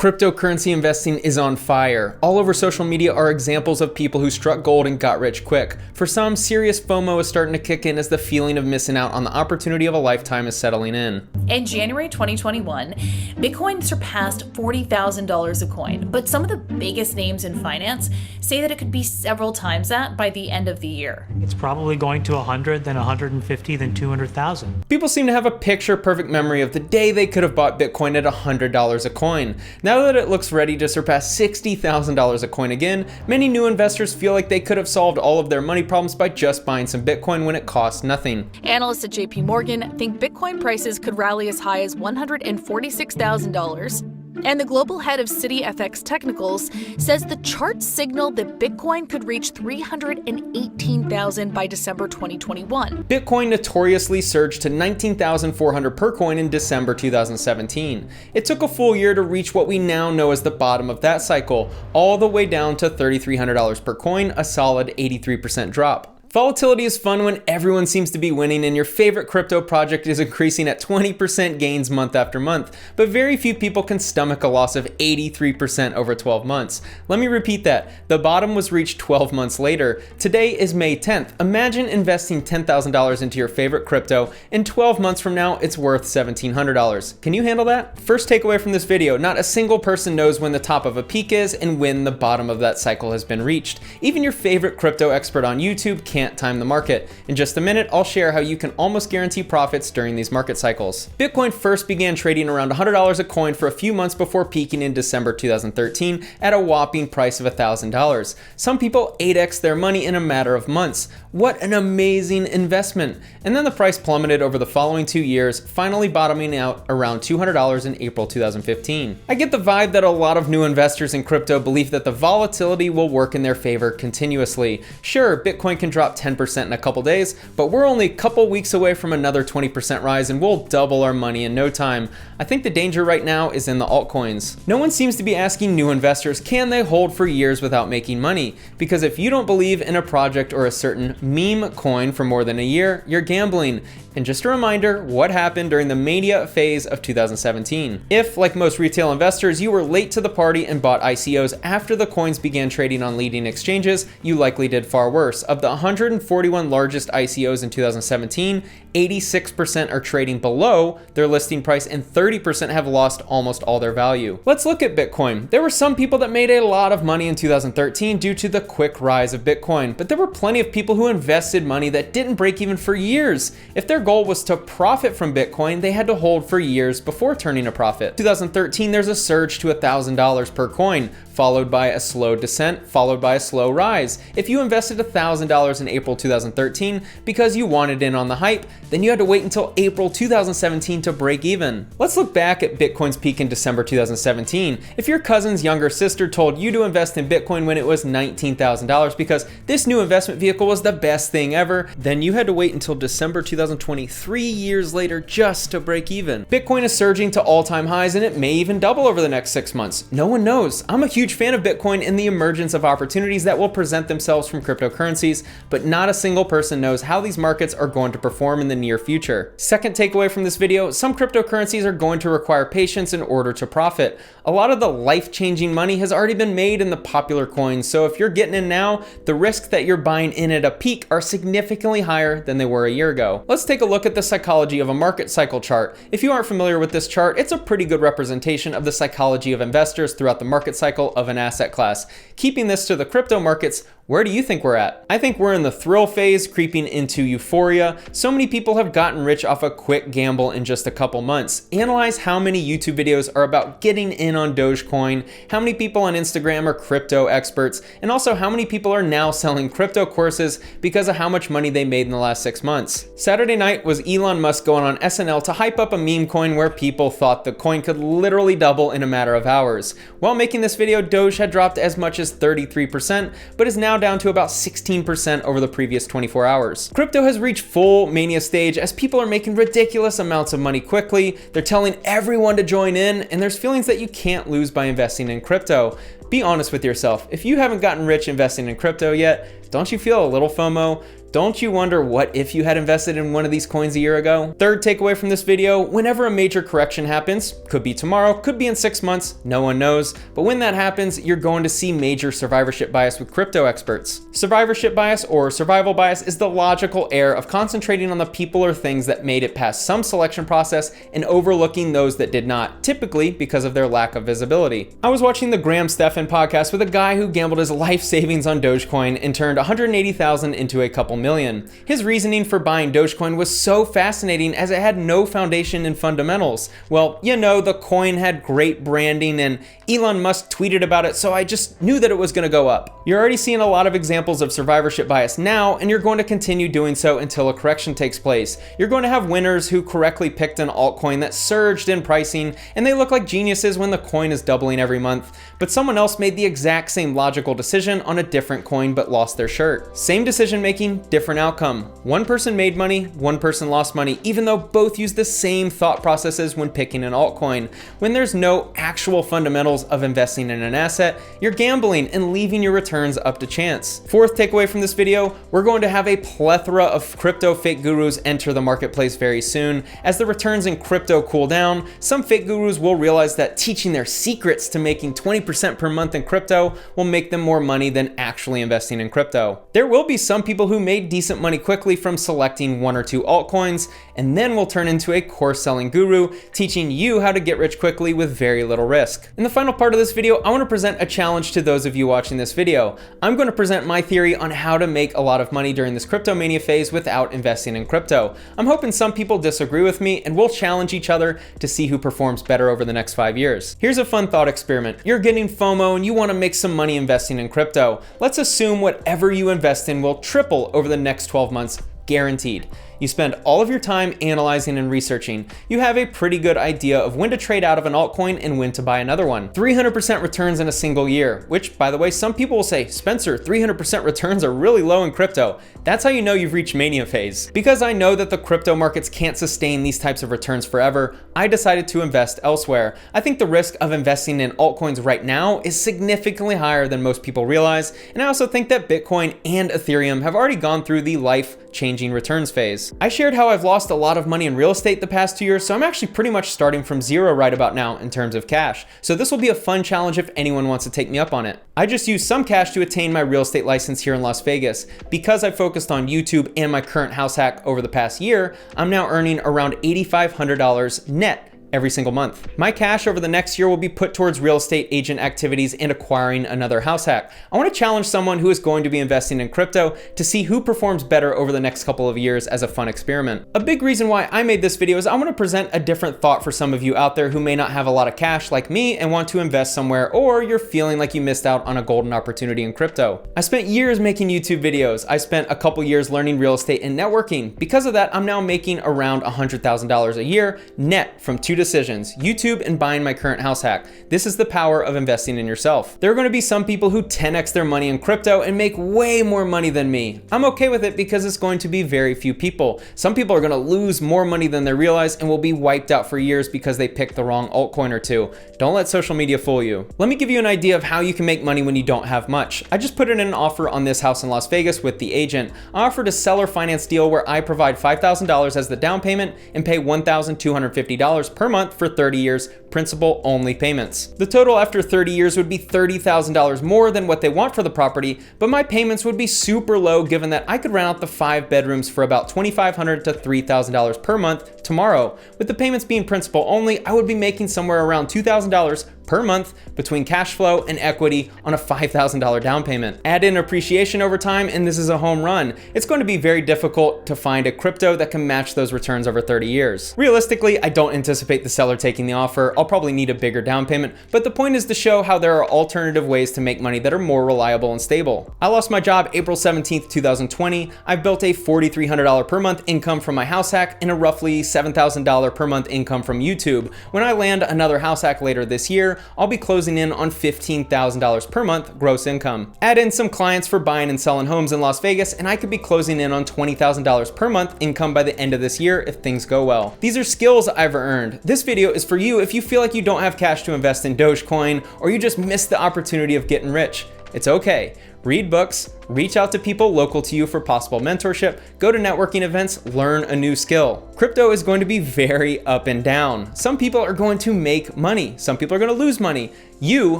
Cryptocurrency investing is on fire. All over social media are examples of people who struck gold and got rich quick. For some, serious FOMO is starting to kick in as the feeling of missing out on the opportunity of a lifetime is settling in. In January 2021, Bitcoin surpassed $40,000 a coin, but some of the biggest names in finance say that it could be several times that by the end of the year. It's probably going to 100, then 150, then 200,000. People seem to have a picture-perfect memory of the day they could have bought Bitcoin at $100 a coin. Now that it looks ready to surpass $60,000 a coin again, many new investors feel like they could have solved all of their money problems by just buying some Bitcoin when it costs nothing. Analysts at JP Morgan think Bitcoin prices could rally as high as $146,000. And the global head of CitiFX Technicals says the charts signal that Bitcoin could reach $318,000 by December 2021. Bitcoin notoriously surged to $19,400 per coin in December 2017. It took a full year to reach what we now know as the bottom of that cycle, all the way down to $3,300 per coin, a solid 83% drop. Volatility is fun when everyone seems to be winning and your favorite crypto project is increasing at 20% gains month after month, but very few people can stomach a loss of 83% over 12 months. Let me repeat that. The bottom was reached 12 months later. Today is May 10th. Imagine investing $10,000 into your favorite crypto, and 12 months from now, it's worth $1,700. Can you handle that? First takeaway from this video, not a single person knows when the top of a peak is and when the bottom of that cycle has been reached. Even your favorite crypto expert on YouTube can't time the market. In just a minute, I'll share how you can almost guarantee profits during these market cycles. Bitcoin first began trading around $100 a coin for a few months before peaking in December 2013 at a whopping price of $1,000. Some people 8x their money in a matter of months. What an amazing investment. And then the price plummeted over the following 2 years, finally bottoming out around $200 in April 2015. I get the vibe that a lot of new investors in crypto believe that the volatility will work in their favor continuously. Sure, Bitcoin can drop 10% in a couple days, but we're only a couple weeks away from another 20% rise and we'll double our money in no time. I think the danger right now is in the altcoins. No one seems to be asking new investors, can they hold for years without making money? Because if you don't believe in a project or a certain meme coin for more than a year, you're gambling. And just a reminder, what happened during the mania phase of 2017. If, like most retail investors, you were late to the party and bought ICOs after the coins began trading on leading exchanges, you likely did far worse. Of the 141 largest ICOs in 2017, 86% are trading below their listing price and 30% have lost almost all their value. Let's look at Bitcoin. There were some people that made a lot of money in 2013 due to the quick rise of Bitcoin, but there were plenty of people who invested money that didn't break even for years. If their goal was to profit from Bitcoin, they had to hold for years before turning a profit. 2013, there's a surge to $1,000 per coin, followed by a slow descent, followed by a slow rise. If you invested $1,000 in April 2013 because you wanted in on the hype, then you had to wait until April 2017 to break even. Let's look back at Bitcoin's peak in December 2017. If your cousin's younger sister told you to invest in Bitcoin when it was $19,000 because this new investment vehicle was the best thing ever, then you had to wait until December 2020, 3 years later, just to break even. Bitcoin is surging to all-time highs and it may even double over the next 6 months. No one knows. I'm a huge fan of Bitcoin and the emergence of opportunities that will present themselves from cryptocurrencies, but not a single person knows how these markets are going to perform in the near future. Second takeaway from this video, some cryptocurrencies are going to require patience in order to profit. A lot of the life-changing money has already been made in the popular coins, so if you're getting in now, the risks that you're buying in at a peak are significantly higher than they were a year ago. Let's take a look at the psychology of a market cycle chart. If you aren't familiar with this chart, it's a pretty good representation of the psychology of investors throughout the market cycle of an asset class. Keeping this to the crypto markets, where do you think we're at? I think we're in the thrill phase, creeping into euphoria. So many people have gotten rich off a quick gamble in just a couple months. Analyze how many YouTube videos are about getting in on Dogecoin, how many people on Instagram are crypto experts, and also how many people are now selling crypto courses because of how much money they made in the last 6 months. Saturday night was Elon Musk going on SNL to hype up a meme coin where people thought the coin could literally double in a matter of hours. While making this video, Doge had dropped as much as 33%, but is now down to about 16% over the previous 24 hours. Crypto has reached full mania stage as people are making ridiculous amounts of money quickly. They're telling everyone to join in, and there's feelings that you can't lose by investing in crypto. Be honest with yourself. If you haven't gotten rich investing in crypto yet, don't you feel a little FOMO? Don't you wonder what if you had invested in one of these coins a year ago? Third takeaway from this video, whenever a major correction happens, could be tomorrow, could be in 6 months, no one knows, but when that happens, you're going to see major survivorship bias with crypto experts. Survivorship bias, or survival bias, is the logical error of concentrating on the people or things that made it past some selection process and overlooking those that did not, typically because of their lack of visibility. I was watching the Graham Stephan podcast with a guy who gambled his life savings on Dogecoin and turned 180,000 into a couple million. His reasoning for buying Dogecoin was so fascinating as it had no foundation in fundamentals. Well, you know, the coin had great branding and Elon Musk tweeted about it, so I just knew that it was going to go up. You're already seeing a lot of examples of survivorship bias now, and you're going to continue doing so until a correction takes place. You're going to have winners who correctly picked an altcoin that surged in pricing, and they look like geniuses when the coin is doubling every month, but someone else made the exact same logical decision on a different coin but lost their shirt. Same decision making, different outcome. One person made money, one person lost money, even though both used the same thought processes when picking an altcoin. When there's no actual fundamentals of investing in an asset, you're gambling and leaving your returns up to chance. Fourth takeaway from this video, we're going to have a plethora of crypto fake gurus enter the marketplace very soon. As the returns in crypto cool down, some fake gurus will realize that teaching their secrets to making 20% per month in crypto will make them more money than actually investing in crypto. There will be some people who made decent money quickly from selecting one or two altcoins, and then will turn into a course selling guru teaching you how to get rich quickly with very little risk. In the final part of this video, I want to present a challenge to those of you watching this video. I'm going to present my theory on how to make a lot of money during this crypto mania phase without investing in crypto. I'm hoping some people disagree with me, and we'll challenge each other to see who performs better over the next 5 years. Here's a fun thought experiment. You're getting FOMO and you want to make some money investing in crypto. Let's assume whatever you invest in will triple over the next 12 months, guaranteed. You spend all of your time analyzing and researching. You have a pretty good idea of when to trade out of an altcoin and when to buy another one. 300% returns in a single year, which, by the way, some people will say, Spencer, 300% returns are really low in crypto. That's how you know you've reached mania phase. Because I know that the crypto markets can't sustain these types of returns forever, I decided to invest elsewhere. I think the risk of investing in altcoins right now is significantly higher than most people realize, and I also think that Bitcoin and Ethereum have already gone through the life-changing returns phase. I shared how I've lost a lot of money in real estate the past 2 years, so I'm actually pretty much starting from zero right about now in terms of cash. So this will be a fun challenge if anyone wants to take me up on it. I just used some cash to attain my real estate license here in Las Vegas. Because I focused on YouTube and my current house hack over the past year, I'm now earning around $8,500 net every single month. My cash over the next year will be put towards real estate agent activities and acquiring another house hack. I want to challenge someone who is going to be investing in crypto to see who performs better over the next couple of years as a fun experiment. A big reason why I made this video is I want to present a different thought for some of you out there who may not have a lot of cash like me and want to invest somewhere, or you're feeling like you missed out on a golden opportunity in crypto. I spent years making YouTube videos. I spent a couple years learning real estate and networking. Because of that, I'm now making around $100,000 a year net from two decisions, YouTube and buying my current house hack. This is the power of investing in yourself. There are going to be some people who 10x their money in crypto and make way more money than me. I'm okay with it because it's going to be very few people. Some people are going to lose more money than they realize and will be wiped out for years because they picked the wrong altcoin or two. Don't let social media fool you. Let me give you an idea of how you can make money when you don't have much. I just put in an offer on this house in Las Vegas with the agent. I offered a seller finance deal where I provide $5,000 as the down payment and pay $1,250 per month for 30 years, principal only payments. The total after 30 years would be $30,000 more than what they want for the property, but my payments would be super low given that I could rent out the 5 bedrooms for about $2,500 to $3,000 per month tomorrow. With the payments being principal only, I would be making somewhere around $2,000 per month between cash flow and equity on a $5,000 down payment. Add in appreciation over time and this is a home run. It's going to be very difficult to find a crypto that can match those returns over 30 years. Realistically, I don't anticipate the seller taking the offer. I'll probably need a bigger down payment, but the point is to show how there are alternative ways to make money that are more reliable and stable. I lost my job April 17th, 2020. I've built a $4,300 per month income from my house hack and a roughly $7,000 per month income from YouTube. When I land another house hack later this year, year, I'll be closing in on $15,000 per month gross income. Add in some clients for buying and selling homes in Las Vegas, and I could be closing in on $20,000 per month income by the end of this year if things go well. These are skills I've earned. This video is for you if you feel like you don't have cash to invest in Dogecoin, or you just missed the opportunity of getting rich. It's okay. Read books, reach out to people local to you for possible mentorship, go to networking events, learn a new skill. Crypto is going to be very up and down. Some people are going to make money. Some people are going to lose money. You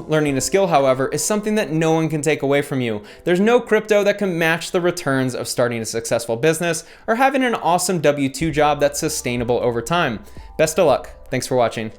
learning a skill, however, is something that no one can take away from you. There's no crypto that can match the returns of starting a successful business or having an awesome W-2 job that's sustainable over time. Best of luck. Thanks for watching.